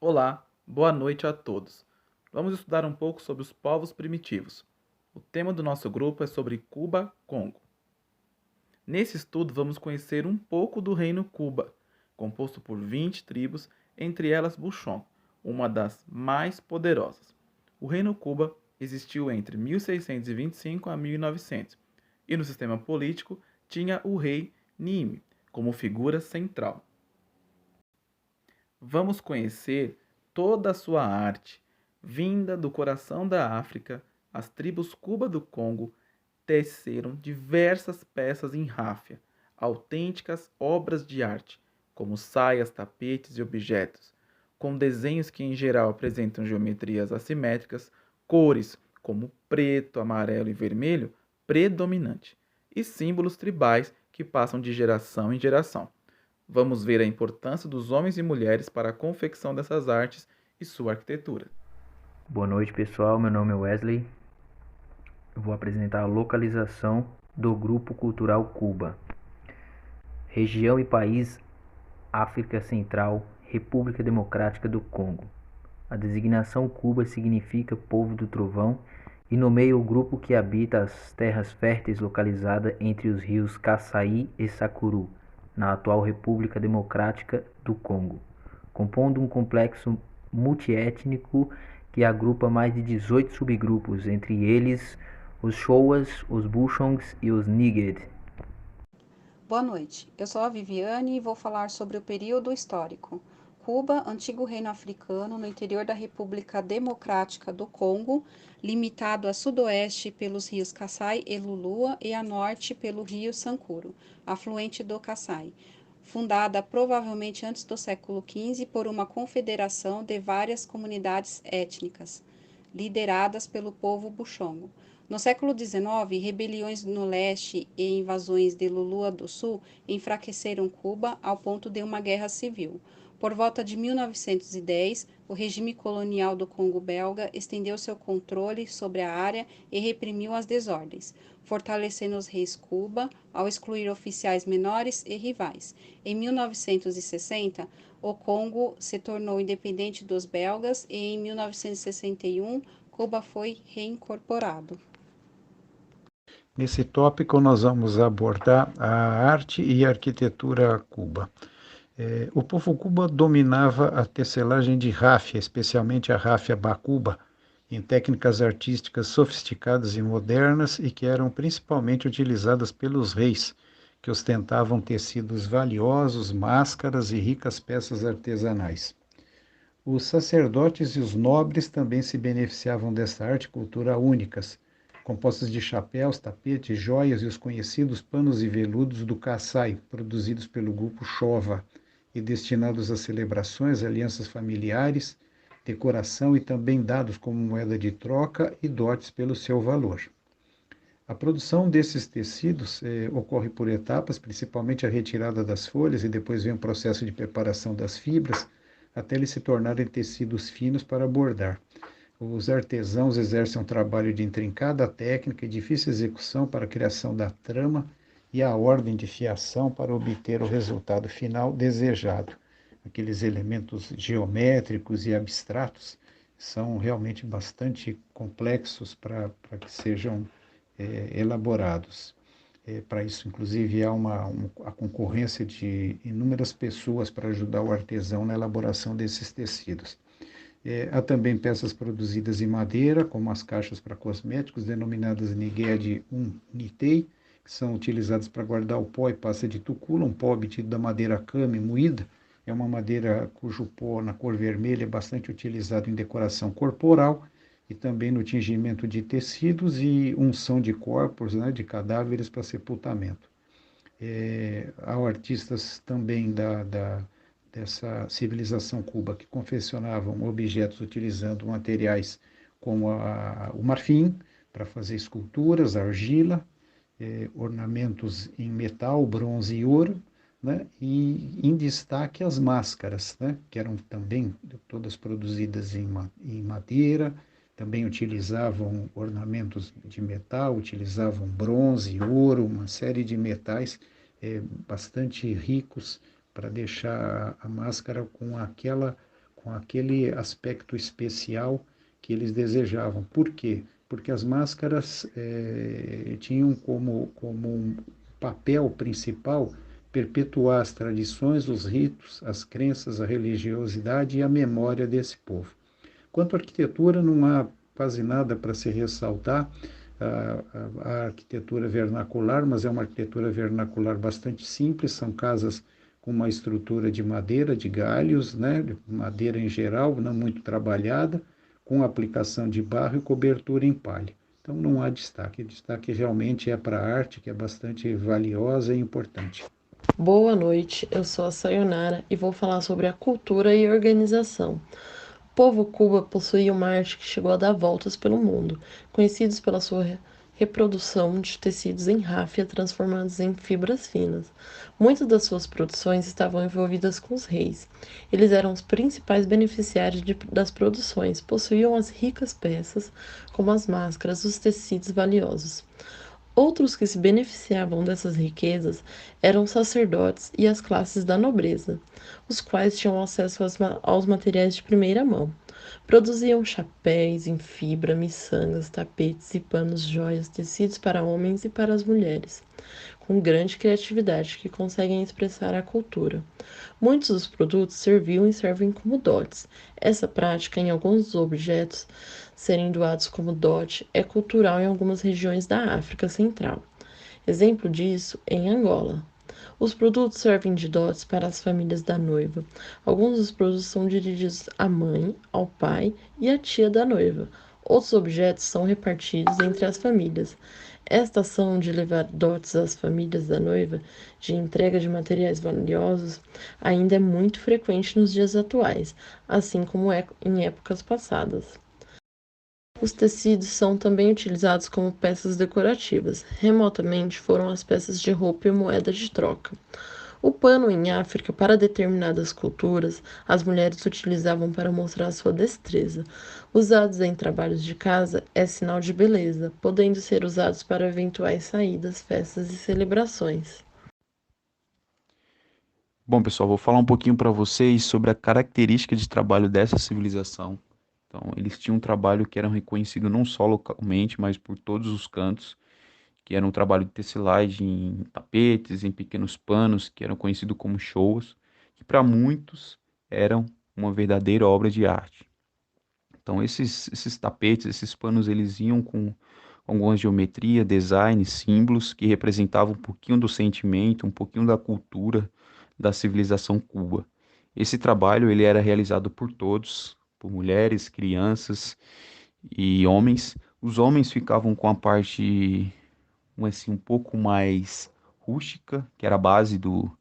Olá, boa noite a todos. Vamos estudar um pouco sobre os povos primitivos. O tema do nosso grupo é sobre Cuba-Congo. Nesse estudo, vamos conhecer um pouco do Reino Cuba, composto por 20 tribos, entre elas Buchon, uma das mais poderosas. O Reino Cuba existiu entre 1625 a 1900 e no sistema político tinha o rei Niime como figura central. Vamos conhecer toda a sua arte, vinda do coração da África. As tribos Cuba do Congo teceram diversas peças em ráfia, autênticas obras de arte, como saias, tapetes e objetos, com desenhos que em geral apresentam geometrias assimétricas, cores como preto, amarelo e vermelho predominante, e símbolos tribais que passam de geração em geração. Vamos ver a importância dos homens e mulheres para a confecção dessas artes e sua arquitetura. Boa noite, pessoal. Meu nome é Wesley. Eu vou apresentar a localização do Grupo Cultural Cuba. Região e país: África Central, República Democrática do Congo. A designação Cuba significa povo do trovão e nomeia o grupo que habita as terras férteis localizadas entre os rios Kasai e Sakuru, na atual República Democrática do Congo, compondo um complexo multiétnico que agrupa mais de 18 subgrupos, entre eles os Choas, os Buchongs e os Niged. Boa noite, eu sou a Viviane e vou falar sobre o período histórico. Cuba, antigo reino africano no interior da República Democrática do Congo, limitado a sudoeste pelos rios Kassai e Lulua e a norte pelo rio Sankuru, afluente do Kassai. Fundada provavelmente antes do século XV por uma confederação de várias comunidades étnicas, lideradas pelo povo Buchongo. No século XIX, rebeliões no leste e invasões de Lulua do Sul enfraqueceram Cuba ao ponto de uma guerra civil. Por volta de 1910, o regime colonial do Congo belga estendeu seu controle sobre a área e reprimiu as desordens, fortalecendo os reis Cuba ao excluir oficiais menores e rivais. Em 1960, o Congo se tornou independente dos belgas e em 1961, Cuba foi reincorporado. Nesse tópico, nós vamos abordar a arte e a arquitetura Cuba. O povo Cuba dominava a tecelagem de ráfia, especialmente a ráfia bacuba, em técnicas artísticas sofisticadas e modernas e que eram principalmente utilizadas pelos reis, que ostentavam tecidos valiosos, máscaras e ricas peças artesanais. Os sacerdotes e os nobres também se beneficiavam dessa arte e cultura únicas, compostas de chapéus, tapetes, joias e os conhecidos panos e veludos do Kassai, produzidos pelo grupo Chova e destinados a celebrações, alianças familiares, decoração e também dados como moeda de troca e dotes pelo seu valor. A produção desses tecidos ocorre por etapas, principalmente a retirada das folhas e depois vem o processo de preparação das fibras, até eles se tornarem tecidos finos para bordar. Os artesãos exercem um trabalho de intrincada técnica e difícil execução para a criação da trama e a ordem de fiação para obter o resultado final desejado. Aqueles elementos geométricos e abstratos são realmente bastante complexos para que sejam elaborados. Para isso, inclusive, há a concorrência de inúmeras pessoas para ajudar o artesão na elaboração desses tecidos. Há também peças produzidas em madeira, como as caixas para cosméticos, denominadas nigué de nitei, que são utilizadas para guardar o pó e pasta de tucula, um pó obtido da madeira came moída. É uma madeira cujo pó, na cor vermelha, é bastante utilizado em decoração corporal e também no tingimento de tecidos e unção de corpos, né, de cadáveres para sepultamento. Há artistas também dessa civilização Cuba que confeccionavam objetos utilizando materiais como o marfim para fazer esculturas, argila, ornamentos em metal, bronze e ouro, né? E em destaque as máscaras, né? Que eram também todas produzidas em madeira, também utilizavam ornamentos de metal, utilizavam bronze, ouro, uma série de metais bastante ricos para deixar a máscara com aquele aspecto especial que eles desejavam. Por quê? Porque as máscaras tinham como um papel principal perpetuar as tradições, os ritos, as crenças, a religiosidade e a memória desse povo. Quanto à arquitetura, não há quase nada para se ressaltar. A arquitetura vernacular, mas é uma arquitetura vernacular bastante simples, são casas com uma estrutura de madeira, de galhos, né, madeira em geral, não muito trabalhada, com aplicação de barro e cobertura em palha. Então não há destaque. O destaque realmente é para a arte, que é bastante valiosa e importante. Boa noite, eu sou a Sayonara e vou falar sobre a cultura e organização. O povo Cuba possuía uma arte que chegou a dar voltas pelo mundo, conhecidos pela sua reprodução de tecidos em ráfia transformados em fibras finas. Muitas das suas produções estavam envolvidas com os reis. Eles eram os principais beneficiários das produções, possuíam as ricas peças, como as máscaras, os tecidos valiosos. Outros que se beneficiavam dessas riquezas eram os sacerdotes e as classes da nobreza, os quais tinham acesso aos materiais de primeira mão. Produziam chapéus em fibra, miçangas, tapetes e panos, joias, tecidos para homens e para as mulheres, com grande criatividade que conseguem expressar a cultura. Muitos dos produtos serviam e servem como dotes. Essa prática, em alguns dos objetos serem doados como dote, é cultural em algumas regiões da África Central. Exemplo disso em Angola. Os produtos servem de dotes para as famílias da noiva. Alguns dos produtos são dirigidos à mãe, ao pai e à tia da noiva. Outros objetos são repartidos entre as famílias. Esta ação de levar dotes às famílias da noiva, de entrega de materiais valiosos, ainda é muito frequente nos dias atuais, assim como é em épocas passadas. Os tecidos são também utilizados como peças decorativas. Remotamente foram as peças de roupa e moeda de troca. O pano em África, para determinadas culturas, as mulheres utilizavam para mostrar sua destreza. Usados em trabalhos de casa, é sinal de beleza, podendo ser usados para eventuais saídas, festas e celebrações. Bom, pessoal, vou falar um pouquinho para vocês sobre a característica de trabalho dessa civilização. Então, eles tinham um trabalho que era reconhecido não só localmente, mas por todos os cantos, que era um trabalho de tecelagem em tapetes, em pequenos panos, que eram conhecidos como shows, que para muitos eram uma verdadeira obra de arte. Então, esses tapetes, esses panos, eles iam com algumas geometria, design, símbolos que representavam um pouquinho do sentimento, um pouquinho da cultura da civilização Cuba. Esse trabalho ele era realizado por todos, por mulheres, crianças e homens. Os homens ficavam com a parte assim, um pouco mais rústica, que era a base do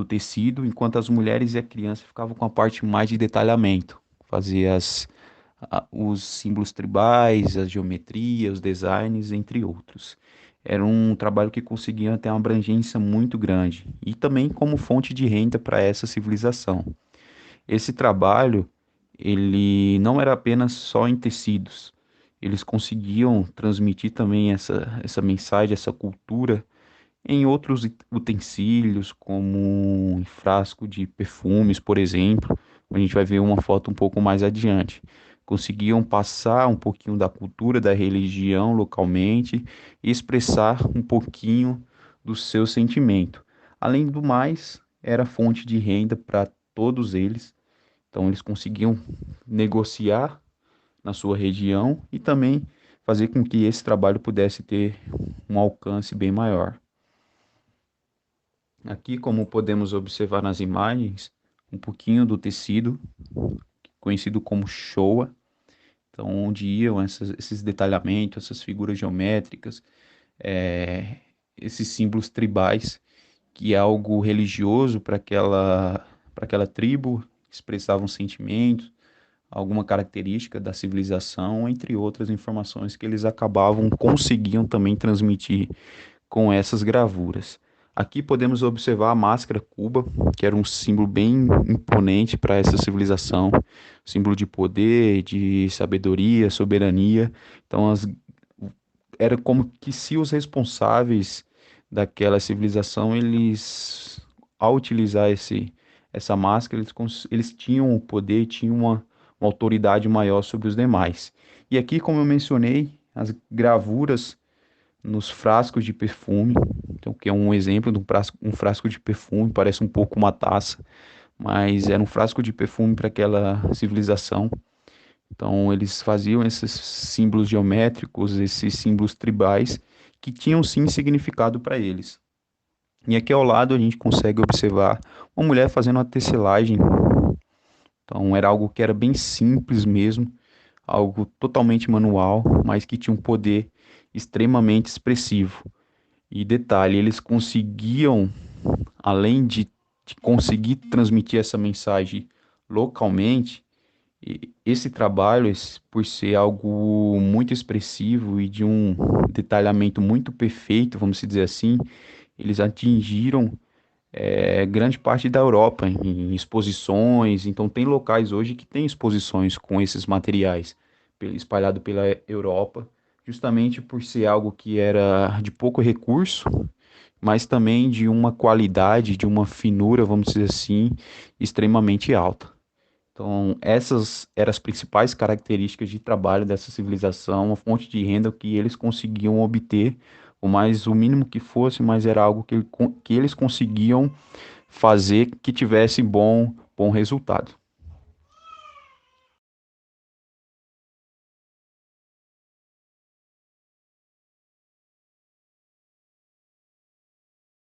tecido, enquanto as mulheres e a criança ficavam com a parte mais de detalhamento, fazia os símbolos tribais, as geometrias, os designs, entre outros. Era um trabalho que conseguia ter uma abrangência muito grande e também como fonte de renda para essa civilização. Esse trabalho, ele não era apenas só em tecidos, eles conseguiam transmitir também essa mensagem, essa cultura em outros utensílios, como um frasco de perfumes, por exemplo. A gente vai ver uma foto um pouco mais adiante. Conseguiam passar um pouquinho da cultura, da religião localmente e expressar um pouquinho do seu sentimento. Além do mais, era fonte de renda para todos eles. Então, eles conseguiam negociar na sua região e também fazer com que esse trabalho pudesse ter um alcance bem maior. Aqui, como podemos observar nas imagens, um pouquinho do tecido, conhecido como showa, então onde iam esses detalhamentos, essas figuras geométricas, esses símbolos tribais, que é algo religioso para aquela tribo, expressavam sentimentos, alguma característica da civilização, entre outras informações que eles conseguiam também transmitir com essas gravuras. Aqui podemos observar a máscara Cuba, que era um símbolo bem imponente para essa civilização, símbolo de poder, de sabedoria, soberania. Então, era como que se os responsáveis daquela civilização, eles, ao utilizar essa máscara, eles tinham o poder, tinham uma autoridade maior sobre os demais. E aqui, como eu mencionei, as gravuras nos frascos de perfume, então, que é um exemplo de um frasco de perfume, parece um pouco uma taça, mas era um frasco de perfume para aquela civilização. Então, eles faziam esses símbolos geométricos, esses símbolos tribais, que tinham sim significado para eles. E aqui ao lado a gente consegue observar uma mulher fazendo uma tecelagem. Então, era algo que era bem simples mesmo, algo totalmente manual, mas que tinha um poder extremamente expressivo. E detalhe, eles conseguiam, além de conseguir transmitir essa mensagem localmente, esse trabalho, por ser algo muito expressivo e de um detalhamento muito perfeito, vamos dizer assim, eles atingiram grande parte da Europa em exposições. Então, tem locais hoje que têm exposições com esses materiais espalhado pela Europa, justamente por ser algo que era de pouco recurso, mas também de uma qualidade, de uma finura, vamos dizer assim, extremamente alta. Então, essas eram as principais características de trabalho dessa civilização, a fonte de renda que eles conseguiam obter, o mínimo que fosse, mas era algo que eles conseguiam fazer que tivesse bom resultado.